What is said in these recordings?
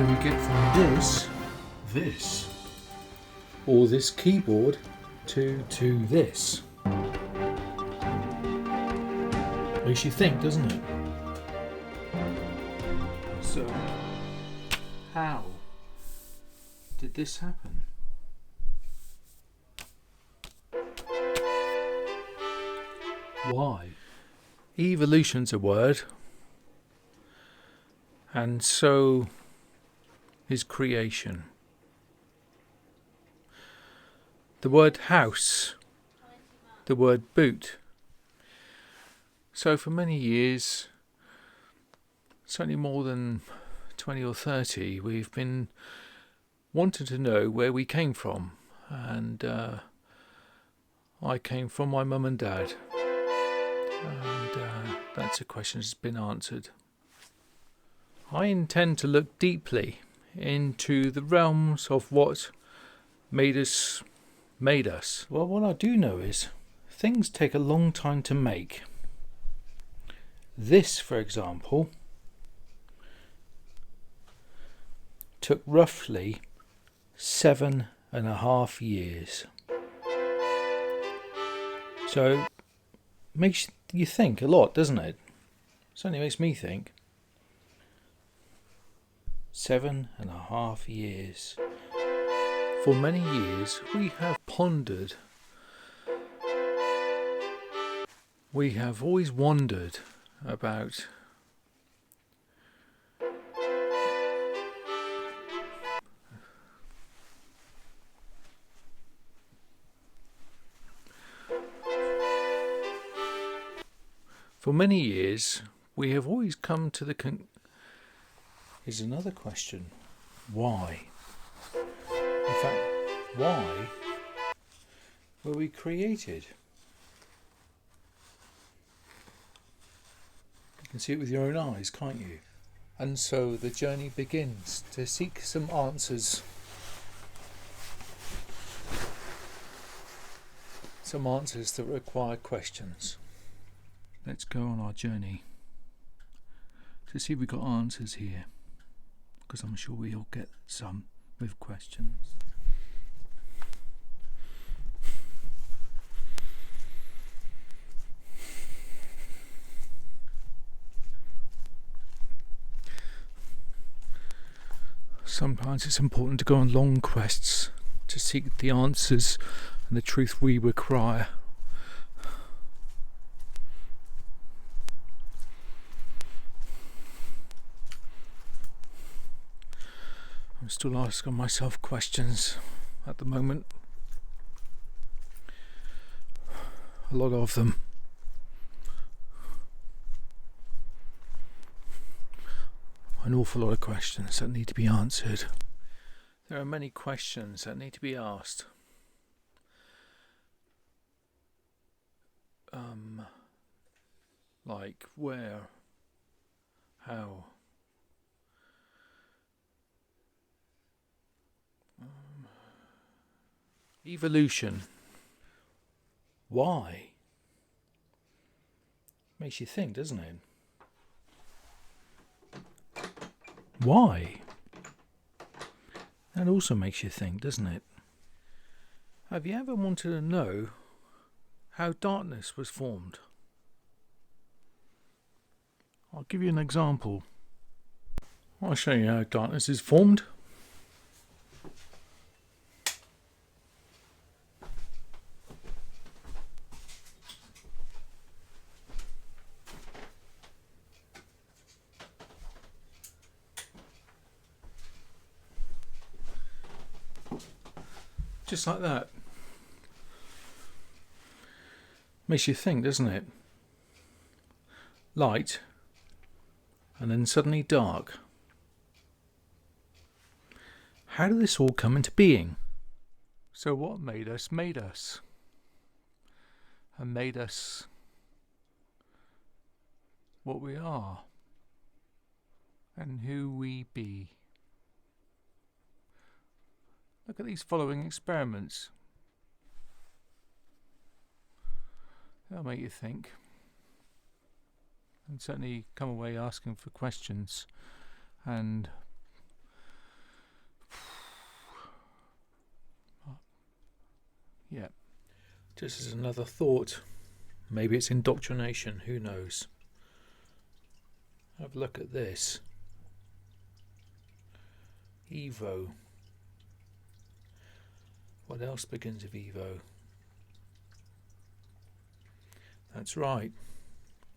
do we get from this, or this keyboard to this? Makes you think, doesn't it? So, how did this happen? Why? Evolution's a word, and so is creation. The word house, the word boot. So for many years, certainly more than 20 or 30, we've been wanting to know where we came from. And I came from my mum and dad. And that's a question that's been answered. I intend to look deeply into the realms of what made us. Well, what I do know is things take a long time to make. This, for example, took roughly 7.5 years. So, makes you think a lot, doesn't it? Certainly makes me think. 7.5 years. For many years we have pondered. We have always wondered about For many years we have always come to the Here's another question. Why? In fact, why were we created? You can see it with your own eyes, can't you? And so the journey begins to seek some answers. Some answers that require questions. Let's go on our journey to see if we've got answers here, because I'm sure we'll get some with questions. Sometimes it's important to go on long quests to seek the answers and the truth we require. I'm still asking myself questions at the moment. A lot of them. An awful lot of questions that need to be answered. There are many questions that need to be asked. Like where, how, evolution, why? Makes you think, doesn't it? Why? That also makes you think, doesn't it? Have you ever wanted to know how darkness was formed? I'll give you an example. I'll show you how darkness is formed. Just like that. Makes you think, doesn't it? Light, and then suddenly dark. How did this all come into being? So what made us, and made us what we are, and who we be? Look at these following experiments. They'll make you think, and certainly come away asking for questions and Just as another thought. Maybe it's indoctrination, who knows? Have a look at this. Evo. What else begins with Evo? That's right,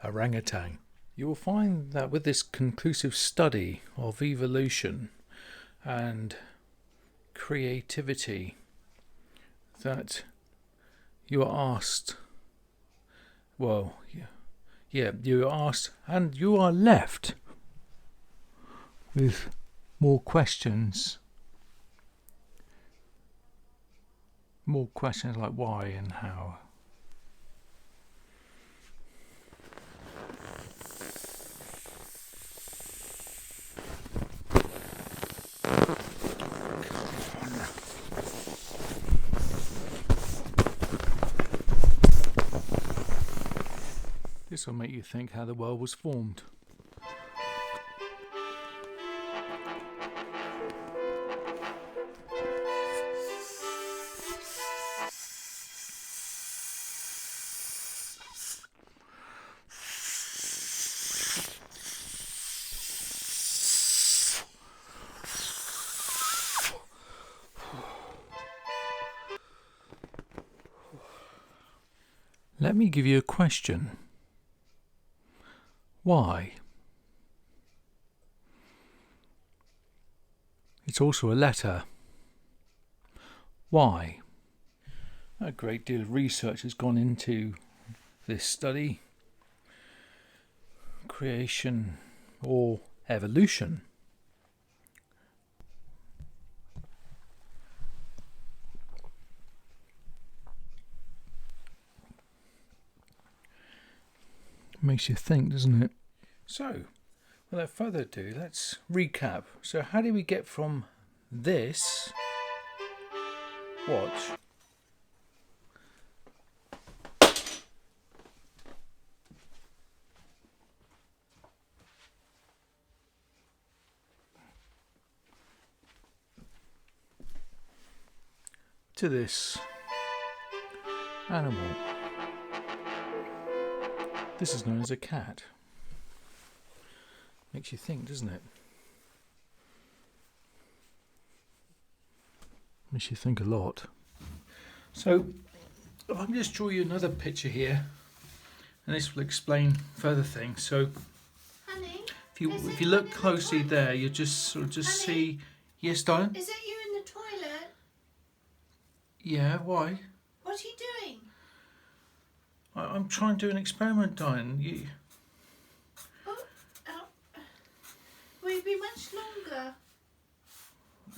orangutan. You will find that with this conclusive study of evolution and creativity, that you are asked, well, yeah, you are asked, and you are left with more questions. More questions like why and how. This will make you think how the world was formed. Let me give you a question. Why? It's also a letter. Why? A great deal of research has gone into this study. Creation or evolution. Makes you think, doesn't it? So, without further ado, let's recap. So how did we get from this watch to this animal? This is known as a cat. Makes you think, doesn't it? Makes you think a lot. So, if I can just draw you another picture here, and this will explain further things. So, Honey, if you look closely there, you just sort of just see. Yes, darling. Is it you in the toilet? Yeah. Why? What are you doing? I'm trying to do an experiment, darling. Will it be much longer?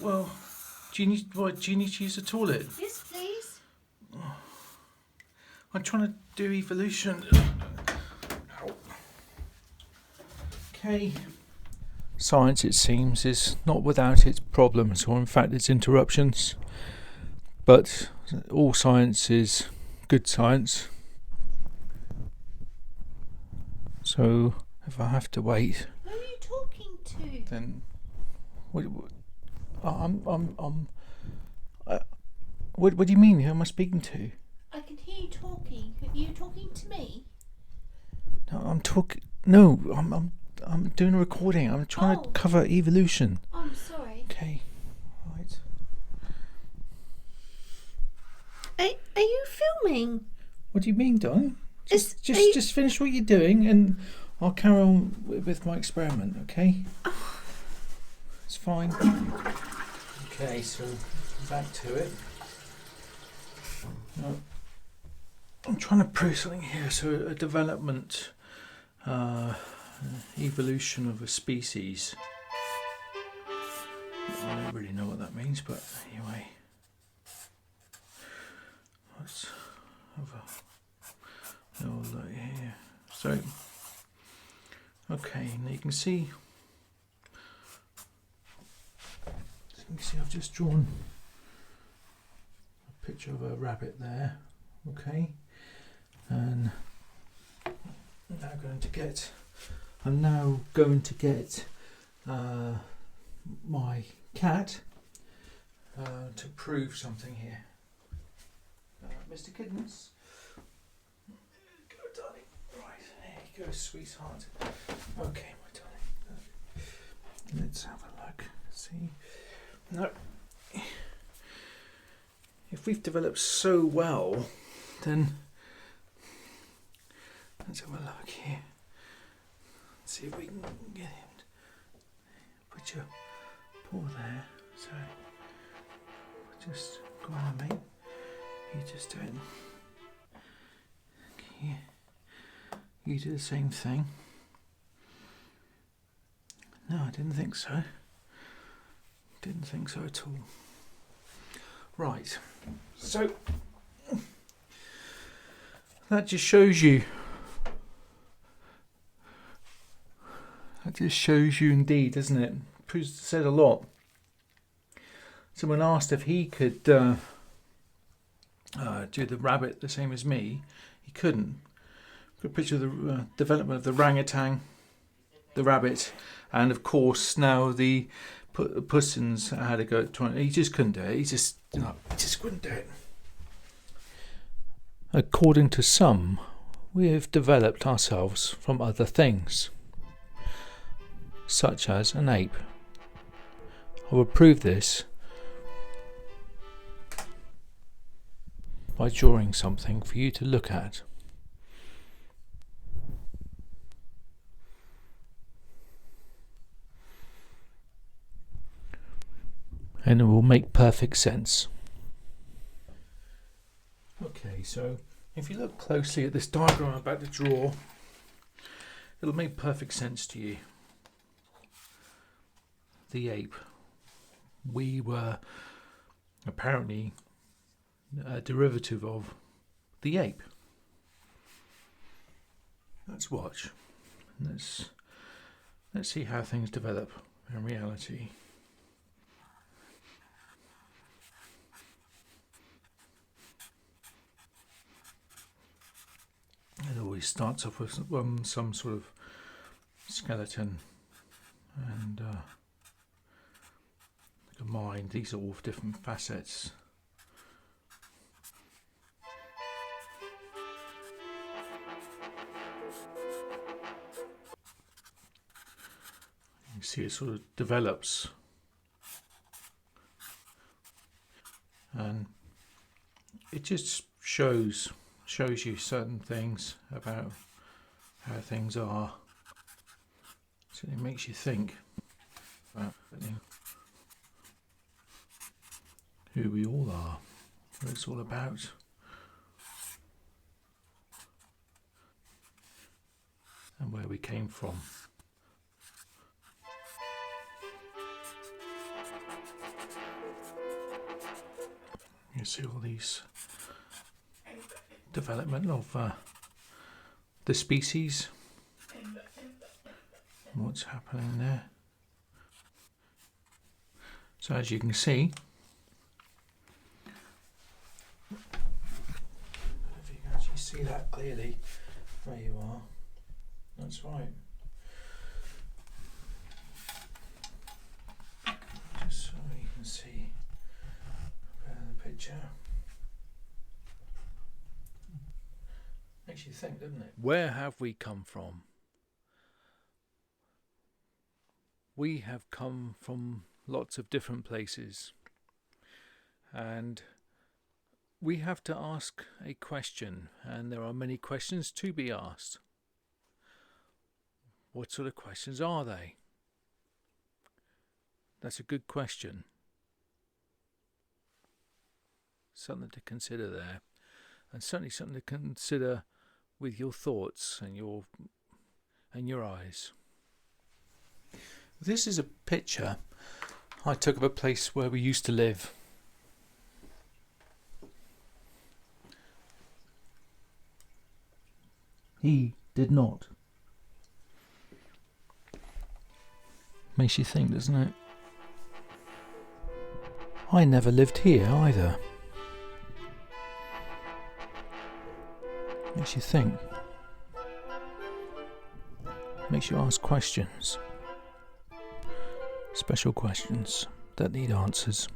Well, do you need to use the toilet? Yes, please. I'm trying to do evolution. Ow. Okay. Science, it seems, is not without its problems, or in fact its interruptions. But all science is good science. So if I have to wait, Who are you talking to? then what do you mean? Who am I speaking to? I can hear you talking. Are you talking to me? No, I'm talking. No, I'm doing a recording. I'm trying to cover evolution. Oh, I'm sorry. Okay, right. Are you filming? What do you mean, darling? Just finish what you're doing, and I'll carry on with my experiment. Okay? It's fine. Okay, so back to it. Now, I'm trying to prove something here. So a development, evolution of a species. I don't really know what that means, but anyway. Let's have a little look here. So, okay, now you can see I've just drawn a picture of a rabbit there. Okay, and I'm now going to get my cat to prove something here. Mr. Kittens, you go, sweetheart. Okay, my darling. Let's have a look. See? No. If we've developed so well, then let's have a look here. Let's see if we can get him. Put your paw there. So just go on, mate. You just do it. Okay. You do the same thing. No, I didn't think so. Didn't think so at all. Right. So that just shows you. That just shows you indeed, doesn't it? Said a lot. Someone asked if he could do the rabbit the same as me. He couldn't. Got a picture of the development of the orangutan, the rabbit, and of course now the pussins had to go. He just couldn't do it. He just couldn't do it. According to some, we have developed ourselves from other things, such as an ape. I will prove this by drawing something for you to look at. And it will make perfect sense. Okay, so if you look closely at this diagram I'm about to draw, it'll make perfect sense to you. The ape. We were apparently a derivative of the ape. Let's watch. Let's see how things develop in reality. It always starts off with some sort of skeleton and a mind. These are all different facets. You see it sort of develops, and it just shows you certain things about how things are. So it makes you think about who we all are, what it's all about. And where we came from. You see all these development of the species, what's happening there. So as you can see, if you can actually see that clearly where you are, that's right. Just so you can see the picture. Makes you think, doesn't it? Where have we come from? We have come from lots of different places, and we have to ask a question, and there are many questions to be asked. What sort of questions are they? That's a good question. Something to consider there, and certainly something to consider with your thoughts and your eyes. This is a picture I took of a place where we used to live. He did not. Makes you think, doesn't it? I never lived here either. Makes you think. Makes you ask questions. Special questions that need answers.